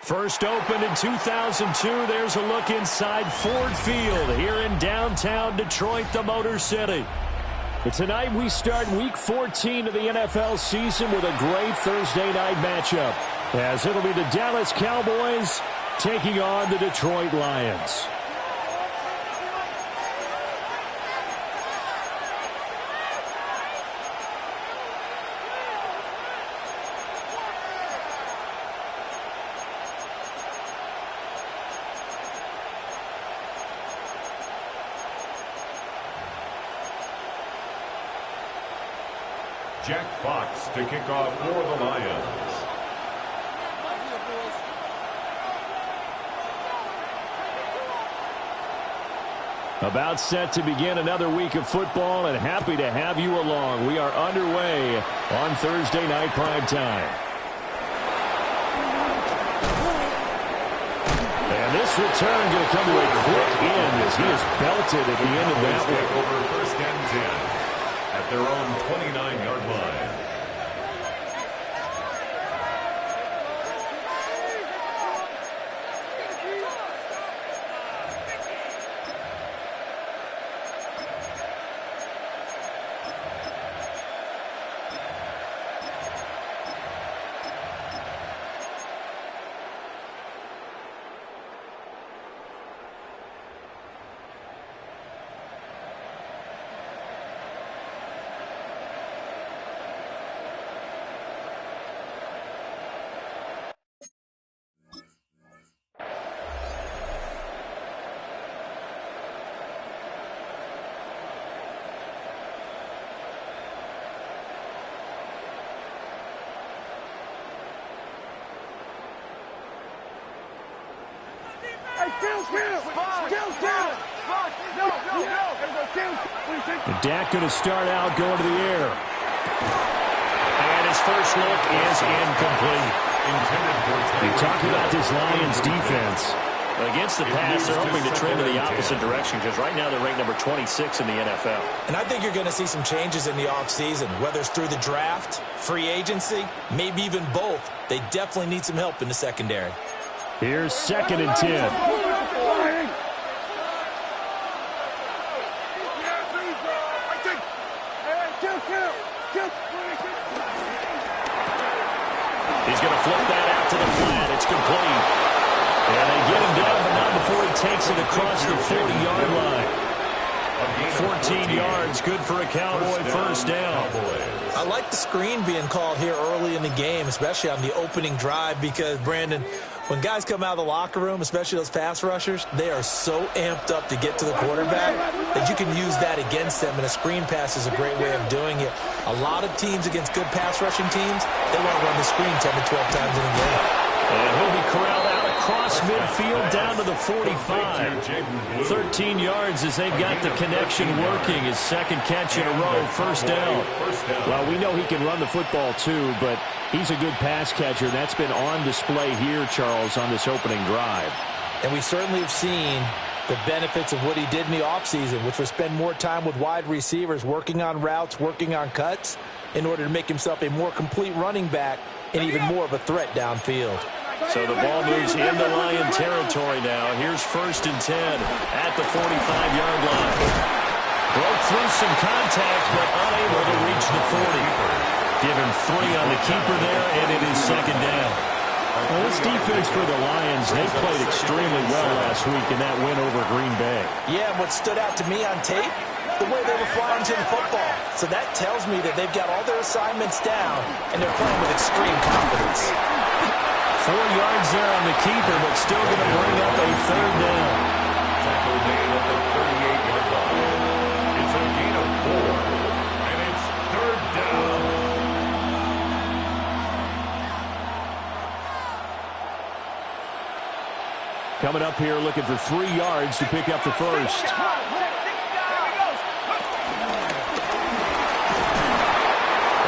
First opened in 2002. There's a look inside Ford Field here in downtown Detroit, the Motor City. And tonight we start Week 14 of the NFL season with a great Thursday night matchup, as it'll be the Dallas Cowboys taking on the Detroit Lions. Jack Fox to kick off for the Lions. About set to begin another week of football, and happy to have you along. We are underway on Thursday night primetime. And this return going to come to a quick end as he is belted at the end of that one. Over first and 10. At their own 29-yard line. And Dak going to start out going to the air. And his first look is incomplete. You talk about this Lions defense. Against the pass, they're hoping to trend in the opposite direction because right now they're ranked number 26 in the NFL. And I think you're going to see some changes in the offseason, whether it's through the draft, free agency, maybe even both. They definitely need some help in the secondary. Here's 2nd and 10. He's going to flip that out to the flat. It's complete. And they get him down, but not before he takes it across the 40-yard line. 14 yards, good for a Cowboy first down. I like the screen being called here early in the game, especially on the opening drive, because, Brandon, when guys come out of the locker room, especially those pass rushers, they are so amped up to get to the quarterback that you can use that against them, and a screen pass is a great way of doing it. A lot of teams against good pass rushing teams, they want to run the screen 10 to 12 times in a game. And he'll be corralled out across midfield down to the 45. 13 yards as they've got the connection working. His second catch in a row, first down. Well, we know he can run the football too, but he's a good pass catcher. That's been on display here, Charles, on this opening drive. And we certainly have seen the benefits of what he did in the offseason, which was spend more time with wide receivers, working on routes, working on cuts, in order to make himself a more complete running back and even more of a threat downfield. So the ball moves into Lion territory now. Here's 1st and 10 at the 45-yard line. Broke through some contact, but unable to reach the 40. Give him 3 on the keeper there, and it is 2nd down. Well, this defense for the Lions, they played extremely well last week in that win over Green Bay. Yeah, what stood out to me on tape, the way they were flying to the football. So that tells me that they've got all their assignments down, and they're playing with extreme confidence. 4 yards there on the keeper, but still going to bring up a 3rd down. Tackle made at the 38-yard line. It's a gain of 4, and it's 3rd down. Coming up here looking for 3 yards to pick up the first.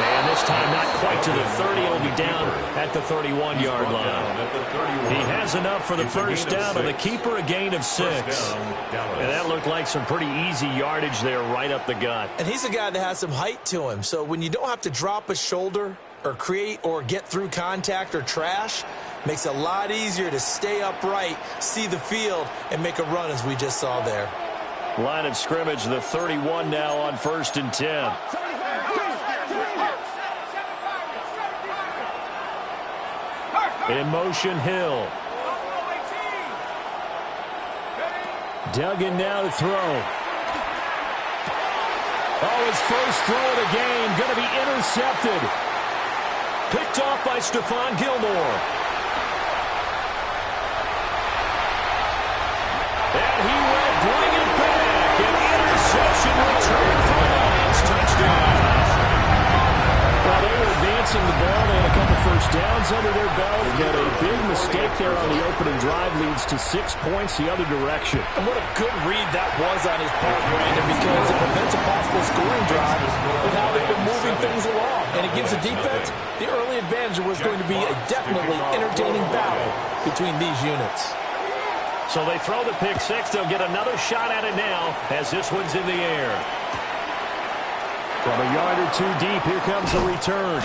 And this time not quite to the 30. It'll be down at the 31-yard line. He has enough for the first down, and the keeper a gain of 6. And that looked like some pretty easy yardage there right up the gut. And he's a guy that has some height to him. So when you don't have to drop a shoulder or create or get through contact or trash, Makes it a lot easier to stay upright, see the field, and make a run as we just saw there. Line of scrimmage, the 31 now on 1st and 10. In motion, Hill. Duggan now to throw. Oh, his first throw of the game, going to be intercepted. Picked off by Stephon Gilmore. And he will bring it back. An interception return for the Lions. Touchdown. Well, they were advancing the ball. They had a couple first downs under their belt. But a big mistake there on the opening drive leads to 6 points the other direction. And what a good read that was on his part, Brandon, because it prevents a possible scoring drive with how they've been moving things along. And it gives the defense the early advantage. Was going to be a definitely entertaining battle between these units. So they throw the pick six. They'll get another shot at it now as this one's in the air. From a yard or two deep, here comes a return.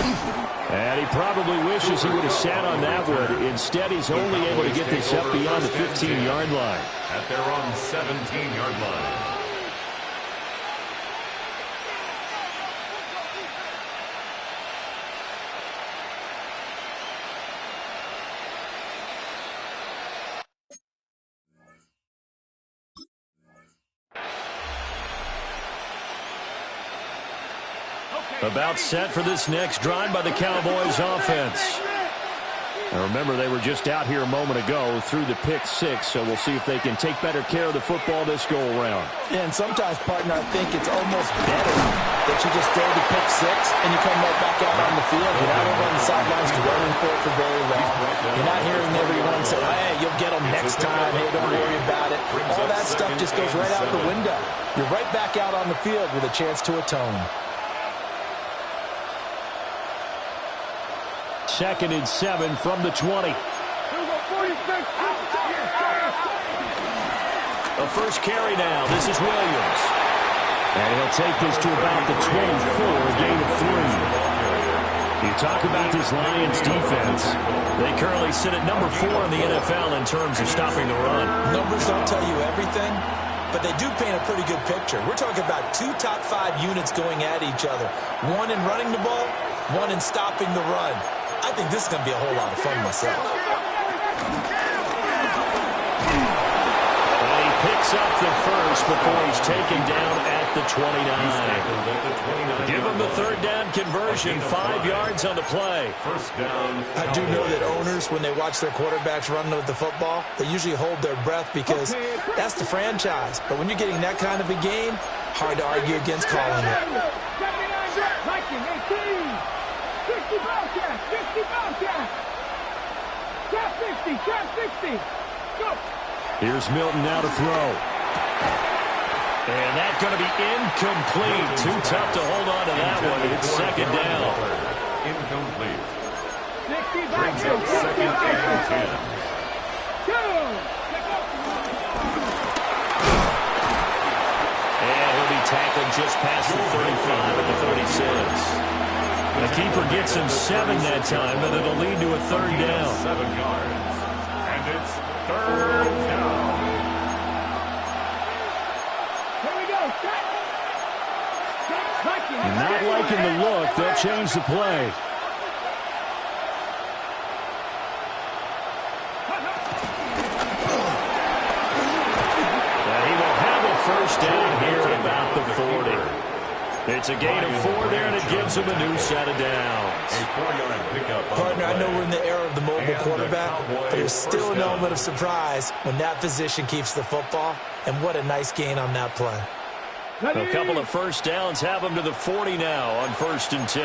And he probably wishes he would have sat on that one. Instead, he's only able to get this up beyond the 15-yard line. At their own 17-yard line. About set for this next drive by the Cowboys offense. Now remember, they were just out here a moment ago through the pick six, so we'll see if they can take better care of the football this go-around. Yeah, and sometimes, partner, I think it's almost better that you just throw the pick six and you come right back out on the field. You're not over on the sidelines running for it for very long. You're not hearing everyone say, hey, you'll get them next time. Hey, don't worry about it. All that stuff just goes right out the window. You're right back out on the field with a chance to atone. 2nd and 7 from the 20. A first carry now. This is Williams. And he'll take this to about the 24, a gain of 3. You talk about this Lions defense. They currently sit at number 4 in the NFL in terms of stopping the run. Numbers don't tell you everything, but they do paint a pretty good picture. We're talking about 2 top 5 units going at each other. One in running the ball, one in stopping the run. I think this is going to be a whole lot of fun myself. And he picks up the first before he's taken down at the 29. Give him the third down conversion, 5 yards on the play. First down. I do know that owners, when they watch their quarterbacks run with the football, they usually hold their breath because that's the franchise. But when you're getting that kind of a game, hard to argue against calling it. 60 Bobcats! 60 Bobcats! Cap 60! Cap 60! Go! Here's Milton now to throw. And that's going to be incomplete. Too tough to hold on to that one. It's 2nd down. Incomplete. 60 Brings up 2nd and 10. Go! And he'll be tackled just past the 35 at the 36. The keeper gets him 7 that time, but it'll lead to a 3rd down. 7 yards. And it's 3rd down. Here we go. Not liking the look. They'll change the play. And he will have a first down here at about the 40. It's a gain of 4 there, and it gives him a new set of downs. A 4-yard pickup. Partner, I know we're in the era of the mobile quarterback, but there's still an element of surprise when that position keeps the football, and what a nice gain on that play. A couple of first downs have him to the 40 now on 1st and 10.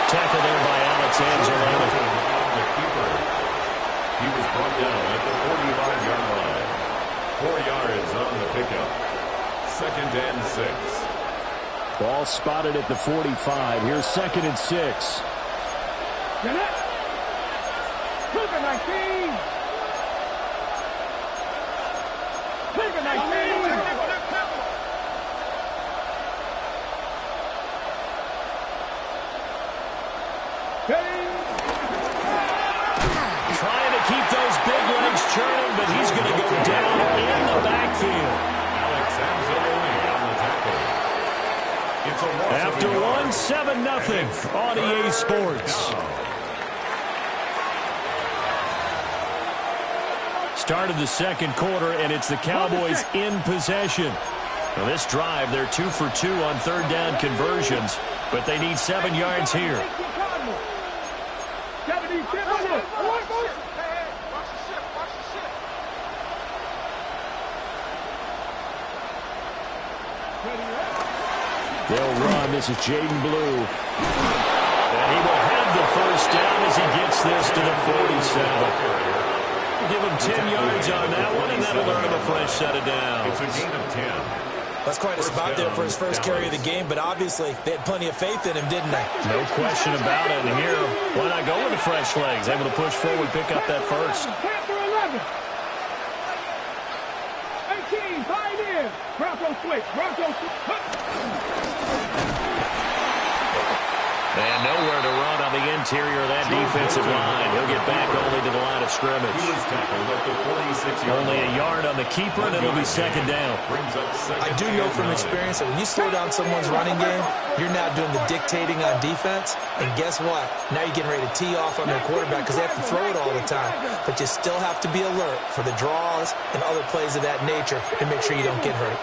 Tackle there by Alex Angelino. He was brought down at the 45-yard line. 4 yards on the pickup. 2nd and 6. Ball spotted at the 45. Here's 2nd and 6. Get it! Cougar 19! Cougar 19! keep those big legs churning, but he's going to go down in the backfield. After one, 7-0 on EA Sports. Started the second quarter, and it's the Cowboys in possession. Now this drive, they're 2 for 2 on third down conversions, but they need 7 yards here. They'll run. This is Jaden Blue. And he will have the first down as he gets this to the 47. Give him 10 yards on that one, and that'll earn him a fresh set of downs. It's a gain of 10. That's quite a spot there for his first carry of the game, but obviously they had plenty of faith in him, didn't they? No question about it. And here, why not go with the fresh legs? Able to push forward, pick up that first. 18, pioneer. Bronco switch. Bronco switch. And nowhere to run on the interior of that defensive line. He'll get back only to the line of scrimmage. Only a yard on the keeper, and it'll be second down. I do know from experience that when you slow down someone's running game, you're now doing the dictating on defense. And guess what? Now you're getting ready to tee off on their quarterback because they have to throw it all the time. But you still have to be alert for the draws and other plays of that nature to make sure you don't get hurt.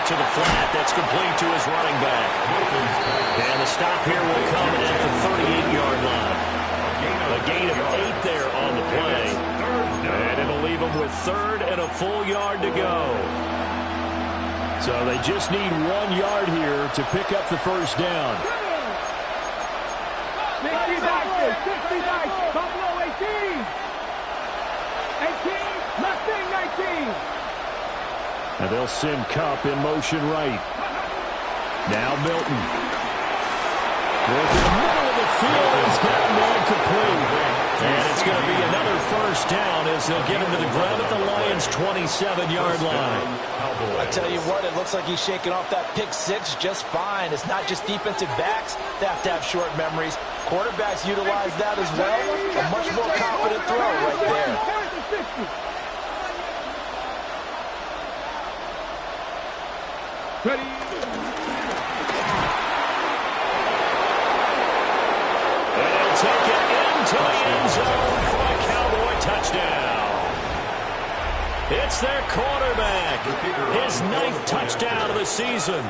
To the flat, that's complete to his running back. And the stop here will come at the 38-yard line. A gain of 8 there on the play. And it'll leave him with third and a full yard to go. So they just need 1 yard here to pick up the first down. 60 Buffalo 18. 18, Mustang 19. And they'll send Kupp in motion right. Now Milton. Working the middle of the field. He's got one complete. And it's going to be another first down as they'll get him to the ground at the Lions' 27-yard line. I tell you what, it looks like he's shaking off that pick six just fine. It's not just defensive backs that have to have short memories. Quarterbacks utilize that as well. A much more confident throw right there. Ready. And he'll take it into the end zone for a Cowboy touchdown. It's their quarterback. His 9th touchdown of the season.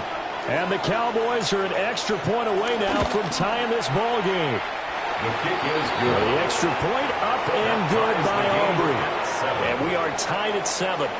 And the Cowboys are an extra point away now from tying this ball game. The kick is good. The extra point up and good by Aubrey. And we are tied at 7.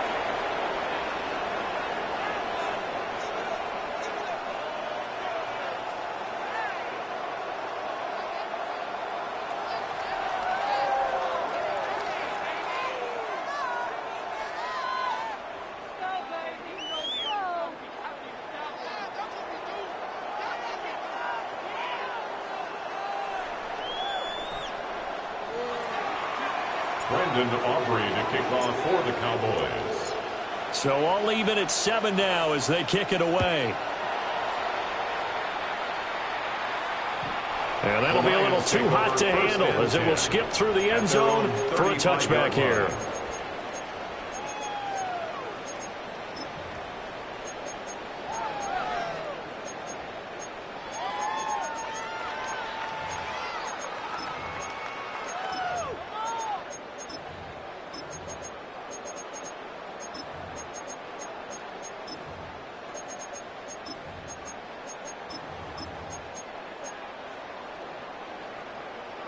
Aubrey to kick off for the Cowboys. So I'll leave it at 7 now as they kick it away. And that'll be a little too hot to handle as it will skip through the end zone for a touchback here.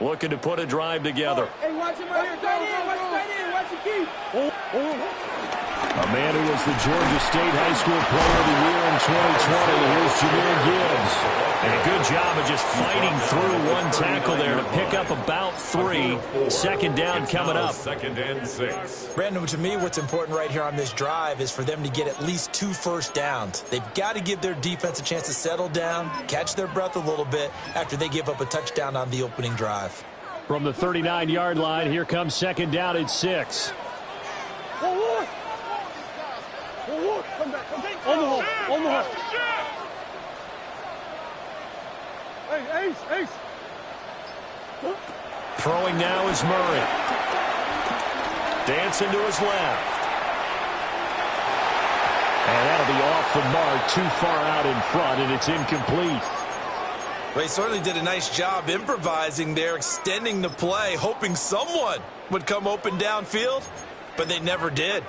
Looking to put a drive together. Hey, watch him right here. Watch the key. A man who was the Georgia State High School Player of the Year in 2020. Here's Jameer Gibbs. And a good job of just fighting through one tackle there to pick up about 3. Second down coming up. 2nd and 6. Brandon, to me, what's important right here on this drive is for them to get at least 2 first downs. They've got to give their defense a chance to settle down, catch their breath a little bit after they give up a touchdown on the opening drive. From the 39-yard line, here comes second down at 6. On the hole. Hey, ace. Throwing now is Murray. Dancing to his left. And that'll be off the mark, too far out in front, and it's incomplete. Well, he certainly did a nice job improvising there, extending the play, hoping someone would come open downfield, but they never did.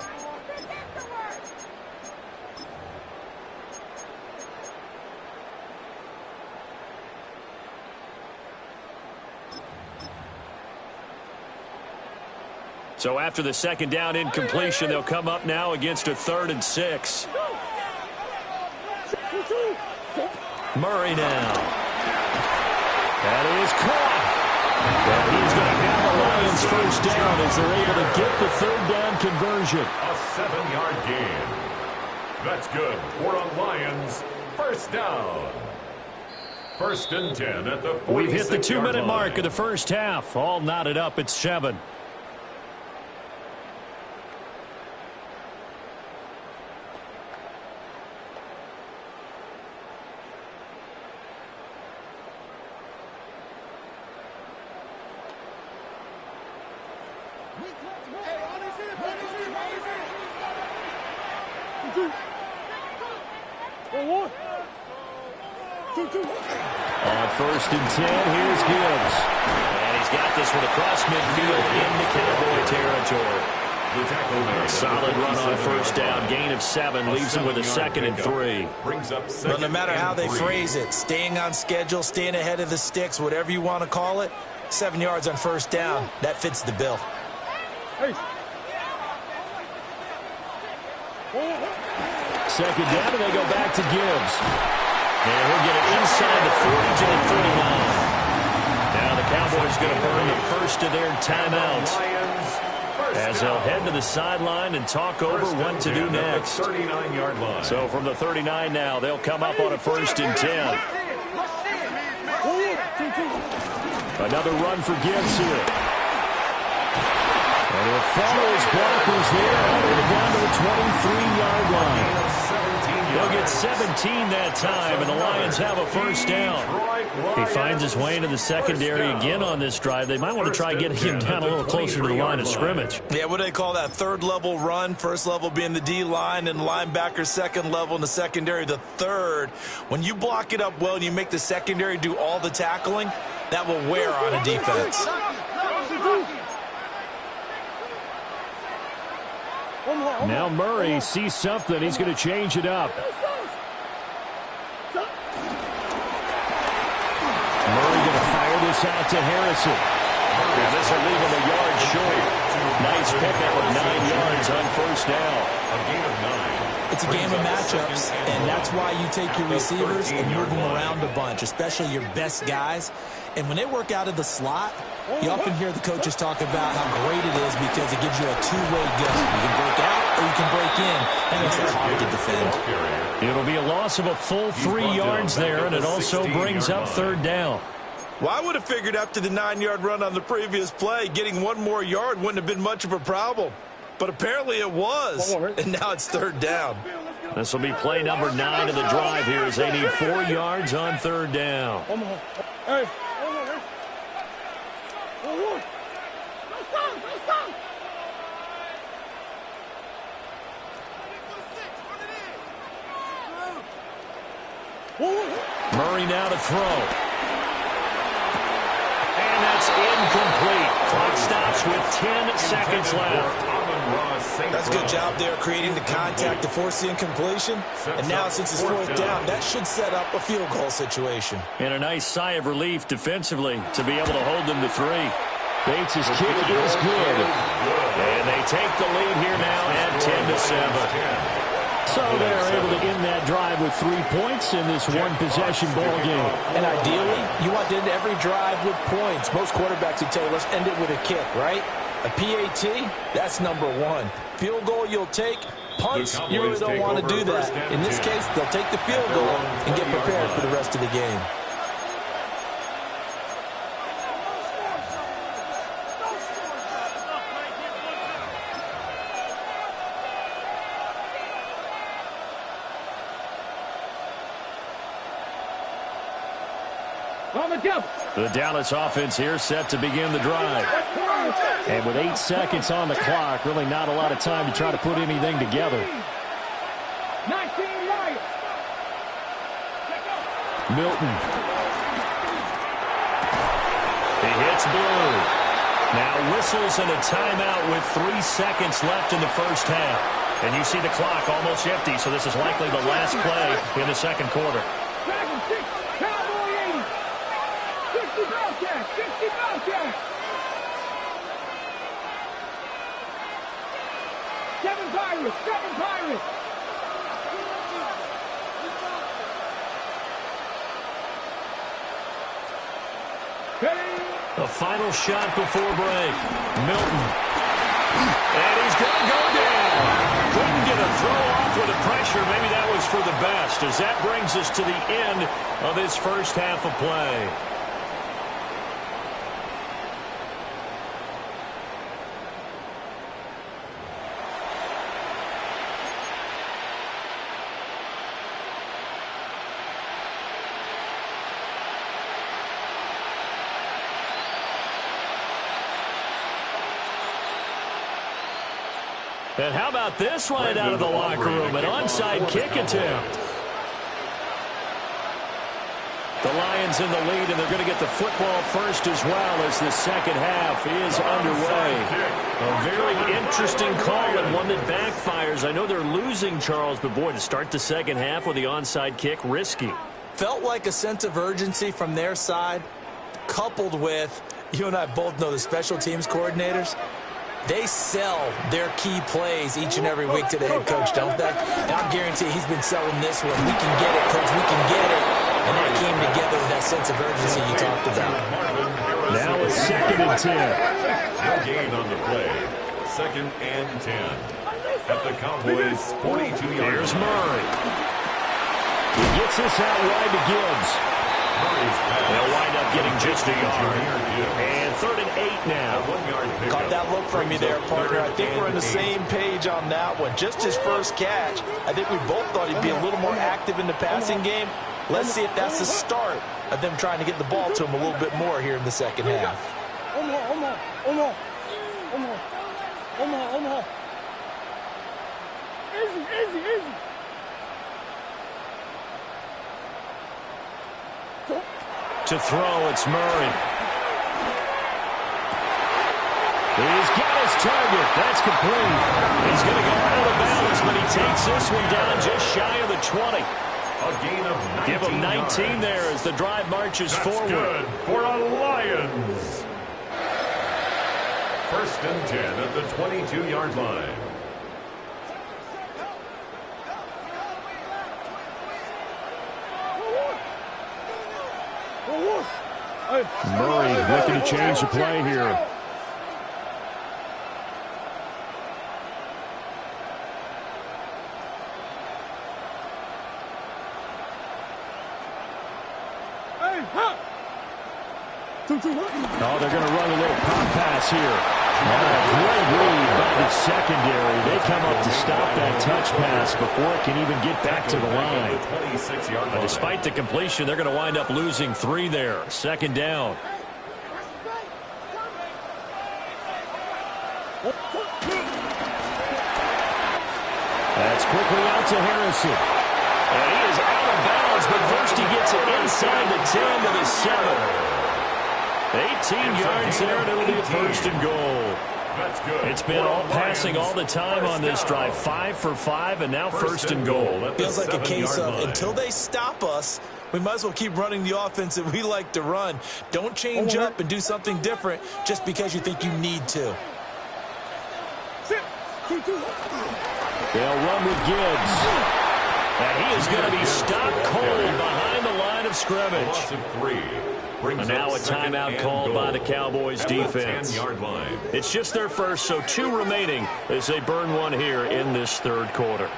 So after the second down incompletion, they'll come up now against a 3rd and 6. Murray now. That is caught. And he's going to have the Lions first down as they're able to get the 3rd down conversion. A 7-yard gain. That's good for a Lions first down. 1st and 10 at the 46-yard line. We've hit the 2-minute mark of the first half. All knotted up at 7. On 1st and 10, here's Gibbs. And he's got this one across midfield into Cowboy territory. Solid run on 1st down. Gain of 7 leaves him with a 2nd and 3. Well, no matter how they phrase it, staying on schedule, staying ahead of the sticks, whatever you want to call it, 7 yards on 1st down, that fits the bill. Second down, and they go back to Gibbs. And he'll get it inside the 40 to the 39. Now the Cowboys going to burn the first of their timeouts as they'll head to the sideline and talk over what to do next. So from the 39 now, they'll come up on a 1st and 10. Another run for Gibbs here. And he'll follow his blockers there all the way down to the 23-yard line. They'll get 17 that time, and the Lions have a 1st down. He finds his way into the secondary again on this drive. They might want to try getting him down a little closer to the line of scrimmage. Yeah, what do they call that? 3rd level run. 1st level being the D-line, and linebacker 2nd level in the secondary the 3rd. When you block it up well and you make the secondary do all the tackling, that will wear on a defense. Now Murray sees something. He's going to change it up. Murray going to fire this out to Harrison. Now this will leave him a yard short. Nice pickup of 9 yards on 1st down. A gain of 9. It's a game of matchups, and that's why you take your receivers and move them around a bunch, especially your best guys. And when they work out of the slot, you often hear the coaches talk about how great it is because it gives you a two-way go. You can break out or you can break in. That makes it hard to defend. It'll be a loss of a full 3 yards there, and it also brings up 3rd down. Well, I would have figured after the 9-yard run on the previous play, getting 1 more yard wouldn't have been much of a problem. But apparently it was, and now it's 3rd down. This will be play number 9 of the drive here as they need 4 yards on 3rd down. Murray now to throw. And that's incomplete. Clock stops with 10 seconds left. That's a good job there creating the contact to force the incompletion. And now since it's 4th down, that should set up a field goal situation. And a nice sigh of relief defensively to be able to hold them to 3. Bates' kick is good. And they take the lead here now at 10-7. So they're able to end that drive with 3 points in this one-possession ball game. And ideally, you want to end every drive with points. Most quarterbacks would tell you, let's end it with a kick, right? A PAT, that's number 1. Field goal you'll take. Punts, you really don't want to do that. In this case, they'll take the field goal and get prepared for the rest of the game. On the jump. The Dallas offense here set to begin the drive. And with 8 seconds on the clock, really not a lot of time to try to put anything together. 19 right. Milton. He hits blue. Now whistles and a timeout with 3 seconds left in the first half. And you see the clock almost empty, so this is likely the last play in the second quarter. Dragon 6, Cowboy 80. 60 Bellcat, 60 Bellcat. 7 Pirates, 7 Pirates. Ready? The final shot before break. Milton. And he's going to go down. Couldn't get a throw off with the pressure. Maybe that was for the best, as that brings us to the end of this first half of play. And how about this right out of the locker room? An onside kick attempt. The Lions in the lead, and they're going to get the football first as well as the second half is underway. A very interesting call and one that backfires. I know they're losing, Charles, but boy, to start the second half with the onside kick, risky. Felt like a sense of urgency from their side, coupled with, you and I both know the special teams coordinators. They sell their key plays each and every week to the head coach, don't they? And I guarantee he's been selling this one. We can get it, coach. We can get it. And that came together with that sense of urgency you talked about. Now it's 2nd and 10. No gain on the play. 2nd and 10. At the Cowboys' 42-yard line. Here's Murray. He gets this out wide to Gibbs. They'll wind up getting just a yard. And 3rd and 8 now. Caught that look from you there, partner. I think we're on the same page on that one. Just his first catch. I think we both thought he'd be a little more active in the passing game. Let's see if that's the start of them trying to get the ball to him a little bit more here in the second half. Easy. To throw, it's Murray. He's got his target. That's complete. He's going to go out of bounds, but he takes this one down just shy of the 20. A gain of 19 Give him 19 yards. there as the drive marches That's forward. good for a Lions. 1st and 10 at the 22-yard line. Murray looking to change the play here. Oh, they're going to run a little pop pass here. Great read by the secondary. They come up to stop that touch pass before it can even get back to the line. But despite the completion, they're going to wind up losing 3 there. 2nd down. That's quickly out to Harrison. And he is out of bounds, but first he gets it inside the 10 to the 7. 18 yards there, and it'll be a 1st and goal. That's good. It's been all passing all the time on this drive. 5 for 5, and now 1st and goal. Feels like a case of until they stop us, we might as well keep running the offense that we like to run. Don't change up and do something different just because you think you need to. They'll run with Gibbs. And he is going to be stopped cold behind the line of scrimmage. Loss of 3. And now a timeout called by the Cowboys defense. 10-yard line. It's just their first, so 2 remaining as they burn 1 here in this 3rd quarter.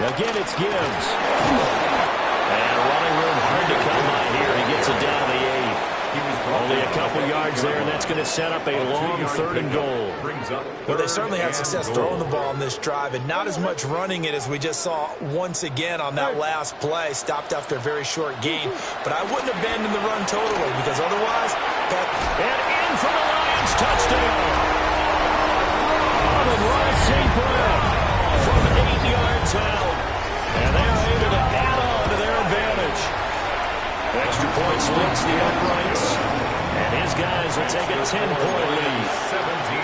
Again, it's Gibbs. And running room hard to come by here. He gets it down to the 8. He was Only a couple yards there, and that's going to set up a long 3rd and goal. Well, they certainly had success throwing the ball on this drive, and not as much running it as we just saw once again on that last play. Stopped after a very short gain. But I wouldn't abandon the run totally, because otherwise... And in for the Lions, touchdown! Ross St. Brown from 8 yards out. And they are able to add on to their advantage. Extra point splits the uprights. And his guys will take a 10-point lead. 17.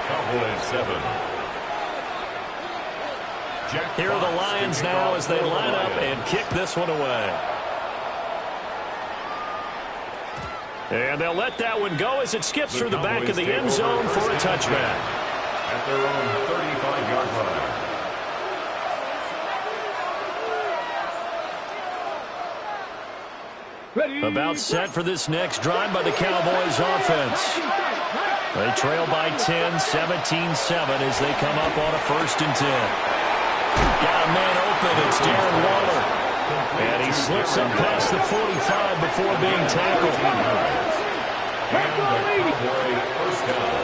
Cowboys 7. Here are the Lions now as they line up and kick this one away. And they'll let that one go as it skips through the back of the end zone for a touchback. At their own 35-yard line. About set for this next drive by the Cowboys offense. They trail by 10, 17-7 as they come up on a 1st and 10. Got a man open. It's Darren Waller. And he slips up past the 45 before being tackled. And the Cowboy 1st down.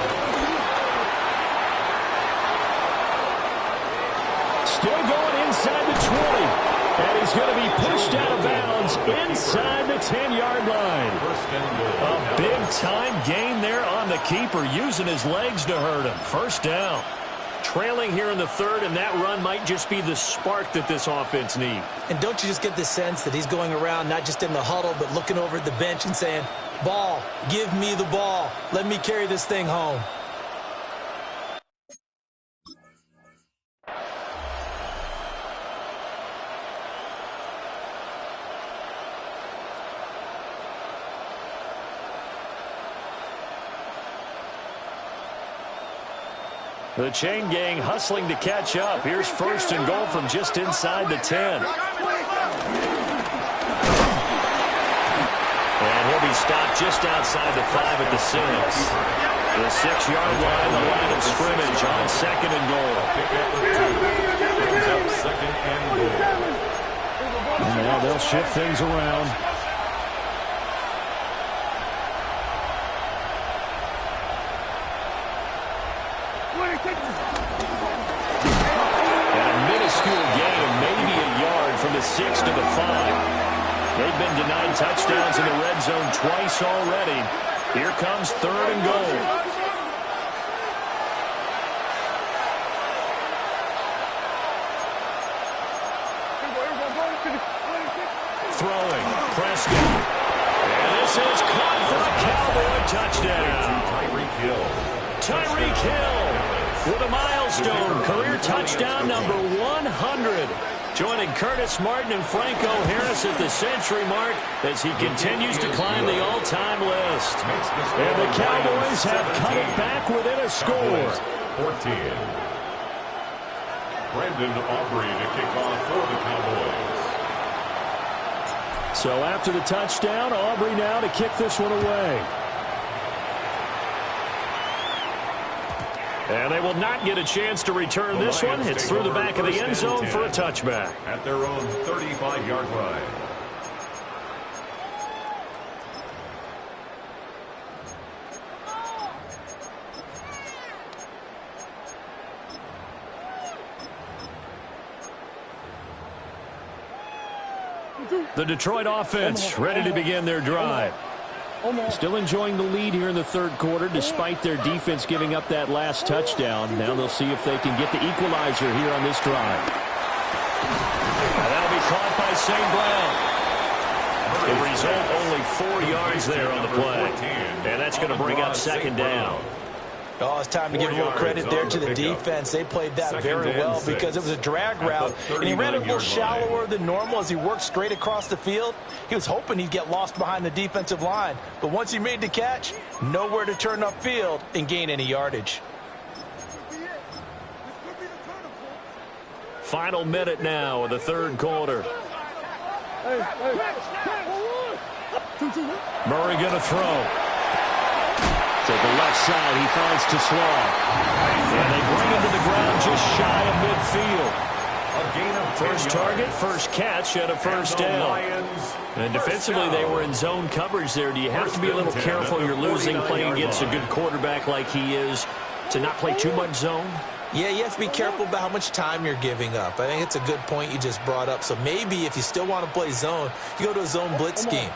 Still going inside the 20. And he's going to be pushed out of bounds inside the 10-yard line. A big-time gain there on the keeper, using his legs to hurt him. 1st down. Trailing here in the 3rd, and that run might just be the spark that this offense needs. And don't you just get the sense that he's going around not just in the huddle, but looking over at the bench and saying, ball, give me the ball. Let me carry this thing home. The chain gang hustling to catch up. Here's 1st and goal from just inside the 10. And he'll be stopped just outside the 5 at the 6. The 6-yard line, the line of scrimmage on 2nd and goal. Brings up 2nd and goal. And now they'll shift things around. And a minuscule gain of maybe a yard from the 6 to the 5. They've been denied touchdowns in the red zone twice already. Here comes 3rd and goal. Throwing, Prescott. And this is caught for a Cowboy touchdown. Tyreek Hill with a milestone career touchdown number 100. Joining Curtis Martin and Franco Harris at the century mark as he continues to climb the all-time list. And the Cowboys have cut it back within a score. 14. Brandon Aubrey to kick off for the Cowboys. So after the touchdown, Aubrey now to kick this one away. And they will not get a chance to return this one. It's through the back of the end zone for a touchback. At their own 35-yard line. The Detroit offense ready to begin their drive. Still enjoying the lead here in the 3rd quarter despite their defense giving up that last touchdown. Now they'll see if they can get the equalizer here on this drive. And that'll be caught by St. Brown. The result, only 4 yards there on the play. And that's going to bring up 2nd down. Oh, it's time to give a little credit there to the defense. They played that very well because it was a drag route, and he ran it a little shallower than normal as he worked straight across the field. He was hoping he'd get lost behind the defensive line, but once he made the catch, nowhere to turn upfield and gain any yardage. Final minute now of the 3rd quarter. Murray going to throw. To the left side, he finds Tesla. And they bring him to the ground just shy of midfield. A gain of 10 First target, first catch, and a first down. And defensively, they were in zone coverage there. Do you have to be a little careful? You're losing playing against a good quarterback like he is to not play too much zone? Yeah, you have to be careful about how much time you're giving up. I think it's a good point you just brought up. So maybe if you still want to play zone, you go to a zone blitz scheme.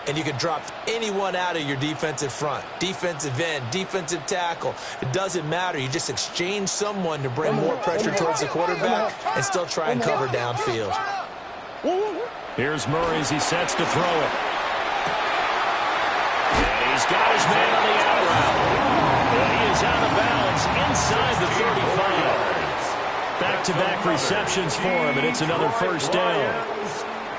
And you can drop anyone out of your defensive front, defensive end, defensive tackle. It doesn't matter. You just exchange someone to bring more pressure towards the quarterback and still try and cover downfield. Here's Murray as he sets to throw it. And he's got his man on the out route. And he is out of bounds inside the 35. Back-to-back receptions for him, and it's another first down.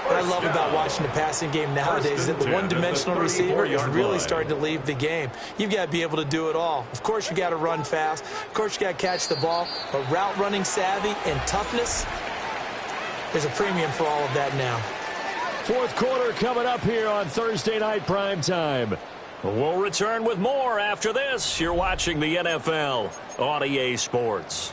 What I love about watching the passing game nowadays is that the one-dimensional receiver is really starting to leave the game. You've got to be able to do it all. Of course, you got to run fast. Of course, you got to catch the ball. But route running savvy and toughness, there's a premium for all of that now. Fourth quarter coming up here on Thursday Night Primetime. We'll return with more after this. You're watching the NFL on EA Sports.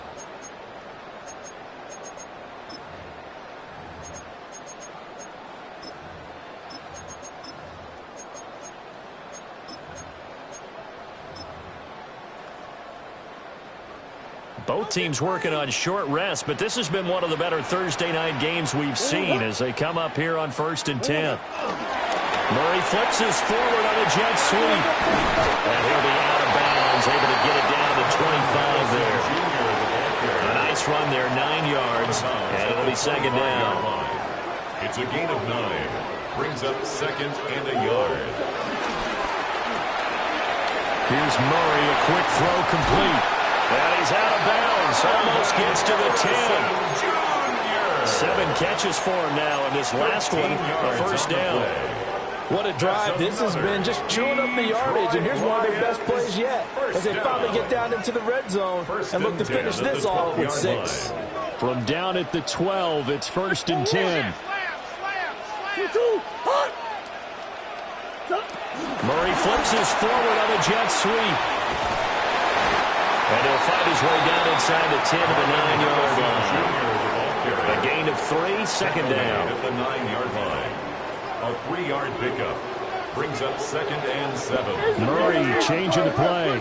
Both teams working on short rest, but this has been one of the better Thursday night games we've seen as they come up here on 1st and 10. Murray flips his forward on a jet sweep. And he'll be out of bounds, able to get it down to the 25 there. A nice run there, 9 yards, and it'll be second down. It's a gain of 9. Brings up second and a yard. Here's Murray, a quick throw complete. And he's out of bounds, almost gets to the 10. 7 catches for him now, and this last one, a first down. What a drive this has been, just chewing up the yardage, and here's one of their best plays yet, as they finally get down into the red zone and look to finish this off with 6. From down at the 12, it's 1st and 10. Murray flips his forward on a jet sweep. And he'll find his way down inside the 10 of the 9-yard line. A gain of 3, second down. At the 9-yard line. A 3-yard pickup. Brings up second and 7. Murray changing the play.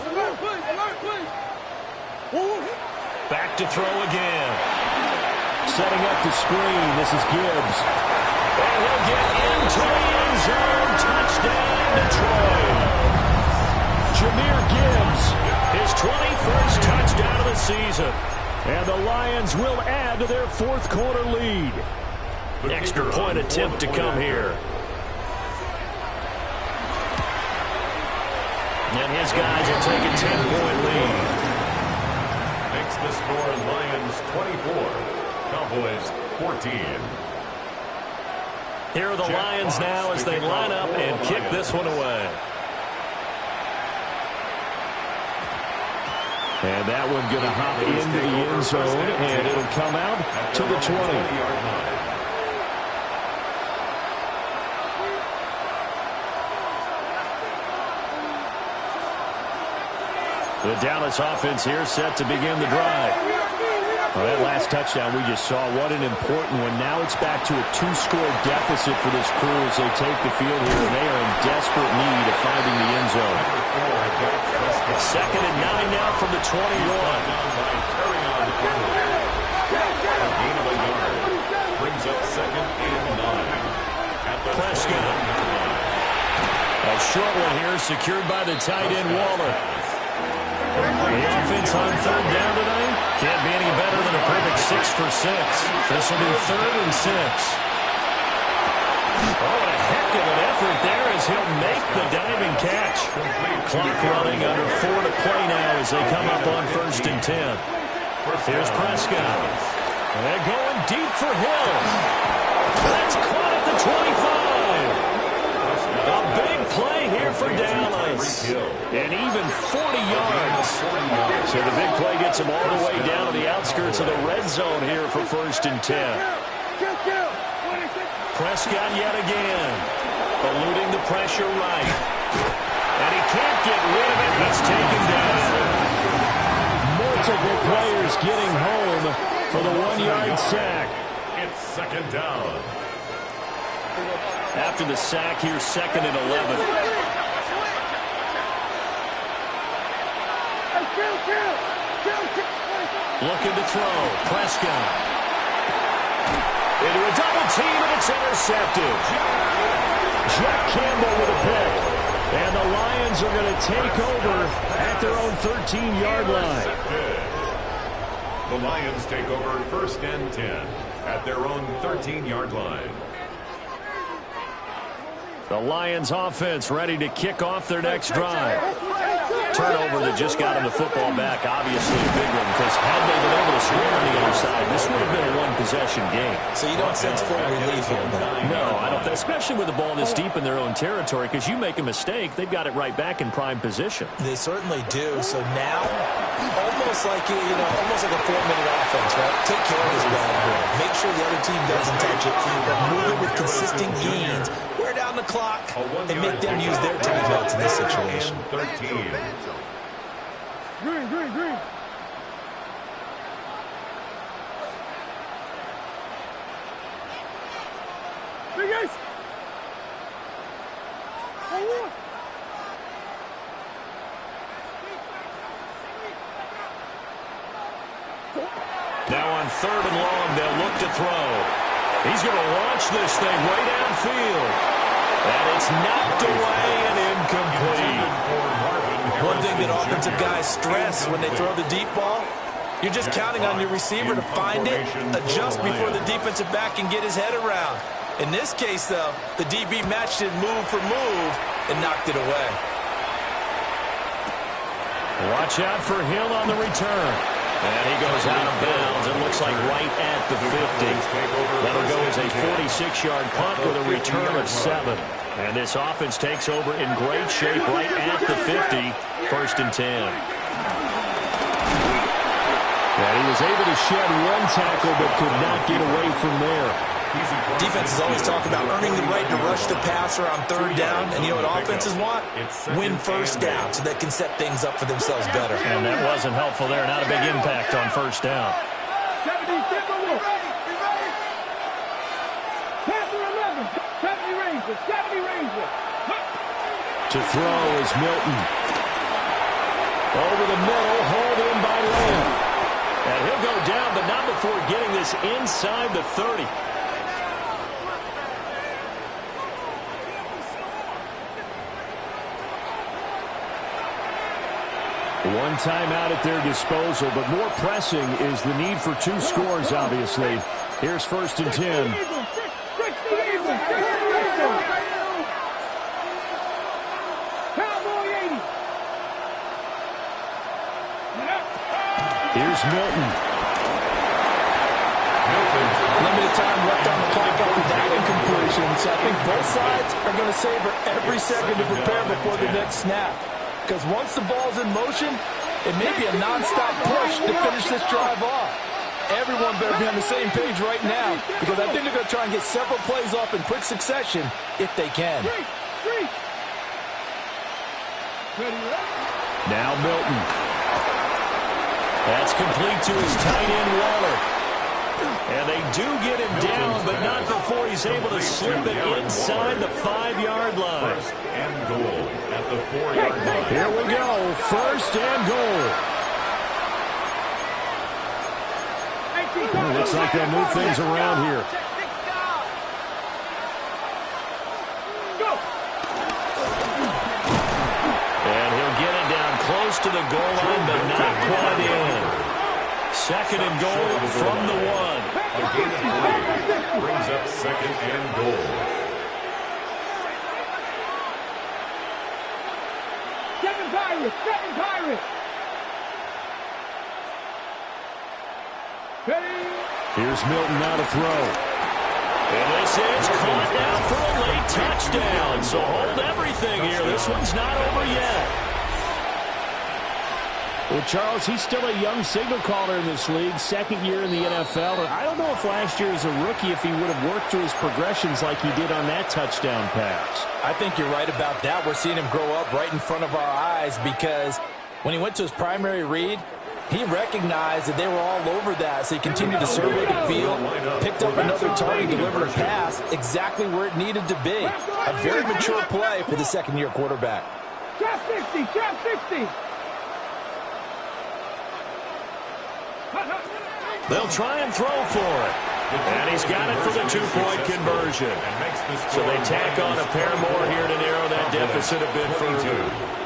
Back to throw again. Setting up the screen. This is Gibbs. And he'll get into the end zone. Touchdown, Detroit. Jahmyr Gibbs. His 21st touchdown of the season. And the Lions will add to their fourth quarter lead. Extra point attempt to come here. And his guys will take a 10-point lead. Makes the score Lions 24. Cowboys 14. Here are the Lions now as they line up and kick this one away. And that one going to hop into the end zone, and it'll come out to the 20. The Dallas offense here set to begin the drive. Well, that last touchdown we just saw, what an important one. Now it's back to a 2-score deficit for this crew as they take the field here, and they are in desperate need of finding the end zone. Second and 9 now from the 21. Brings up second and 9. Prescott. A short one here secured by the tight end Waller. The offense on third down tonight can't be any better than a perfect 6 for 6. This will be 3rd and 6. Oh, what a heck of an effort there as he'll make the diving catch. Clock running under 4 to play now as they come up on 1st and 10. Here's Prescott. And going deep for Hill. That's caught at the 25. A big play here for Dallas. And even 40 yards. So the big play gets him all the way down to the outskirts of the red zone here for 1st and 10. Prescott yet again. Eluding the pressure right. And he can't get rid of it. He's taken down. Multiple players getting home for the 1-yard sack. It's second down. After the sack, here's 2nd and 11. Looking to throw. Prescott. Into a double team, and it's intercepted. Jack Campbell with a pick. And the Lions are going to take over at their own 13-yard line. The Lions take over 1st and 10 at their own 13-yard line. The Lions offense ready to kick off their next drive. Turnover that just got him the football back, obviously a big one, because had they been able to score on the other side, this would have been a one-possession game. So you don't sense full relief here, though. No, I don't, especially with the ball this deep in their own territory, because you make a mistake, they've got it right back in prime position. They certainly do. So now, almost like almost like a 4-minute offense, right? Take care of this ball boy. Make sure the other team doesn't touch it. But move it with consistent gains. Wear down the clock and make them use their timeouts in this situation. 13. Green. Big Ace. Now on 3rd and long, they'll look to throw. He's going to launch this thing way downfield. And it's knocked away and incomplete. One thing that offensive guys stress when they throw the deep ball, you're just counting on your receiver to find it, adjust before the defensive back can get his head around. In this case, though, the DB matched it move for move and knocked it away. Watch out for Hill on the return. And he goes out of bounds. It looks like right at the 50. That'll go as a 46-yard punt with a return of 7. And this offense takes over in great shape right at the 50. 1st and 10. And he was able to shed one tackle but could not get away from there. Defenses always talk about earning the right to rush the passer on 3rd down. And you know what offenses want? Win 1st down so they can set things up for themselves better. And that wasn't helpful there. Not a big impact on 1st down. 70 Ranger. To throw is Milton. Over the middle, hauled in by Lamb. And he'll go down, but not before getting this inside the 30. One timeout at their disposal, but more pressing is the need for 2 scores, obviously. Here's 1st and 10. Here's Milton. Limited time left on the clock after that incompletion, so I think both sides are going to savor every second to prepare before the next snap. Because once the ball's in motion, it may be a nonstop push to finish this drive off. Everyone better be on the same page right now, because I think they're going to try and get several plays off in quick succession if they can. Now Milton. That's complete to his tight end, Waller. And they do get him down, but not before he's able to slip it inside the 5-yard line. 1st and goal at the 4-yard line. Here we go. 1st and goal. Looks like they'll move things around here. And he'll get it down close to the goal line, but not quite in. 2nd and goal from the 1. A gain of 3 brings up 2nd and goal. Seven Pirates. Here's Milton now to throw. And this is caught now for a late touchdown. So hold everything here. This one's not over yet. Well, Charles, he's still a young signal caller in this league, 2nd year in the NFL. And I don't know if last year as a rookie, if he would have worked through his progressions like he did on that touchdown pass. I think you're right about that. We're seeing him grow up right in front of our eyes, because when he went to his primary read, He recognized that they were all over that, so he continued to survey the field, picked up another target, delivered a pass exactly where it needed to be. A very mature play for the second-year quarterback. Trap 60, trap 60. They'll try and throw for it. And he's got it for the two-point conversion. So they tack on a pair more here to narrow that deficit a bit further.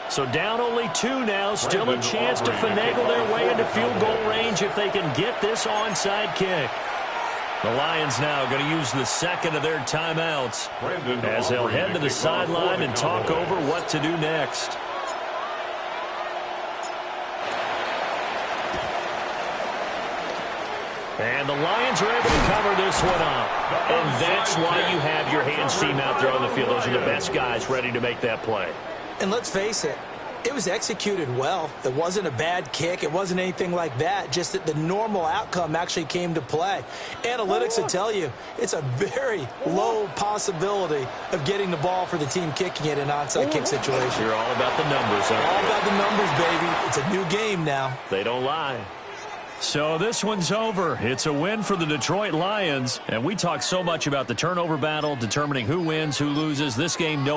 So down only 2 now. Still a chance to finagle their way into field goal range if they can get this onside kick. The Lions now going to use the second of their timeouts as they'll head to the sideline and talk over what to do next. And the Lions are able to cover this one up. And that's why you have your hands team out there on the field. Those are the best guys ready to make that play. And let's face it, it was executed well. It wasn't a bad kick. It wasn't anything like that. Just that the normal outcome actually came to play. Analytics will tell you it's a very low possibility of getting the ball for the team kicking it in an onside kick situation. You're all about the numbers, aren't you? All about the numbers, baby. It's a new game now. They don't lie. So this one's over. It's a win for the Detroit Lions. And we talk so much about the turnover battle, determining who wins, who loses. This game, no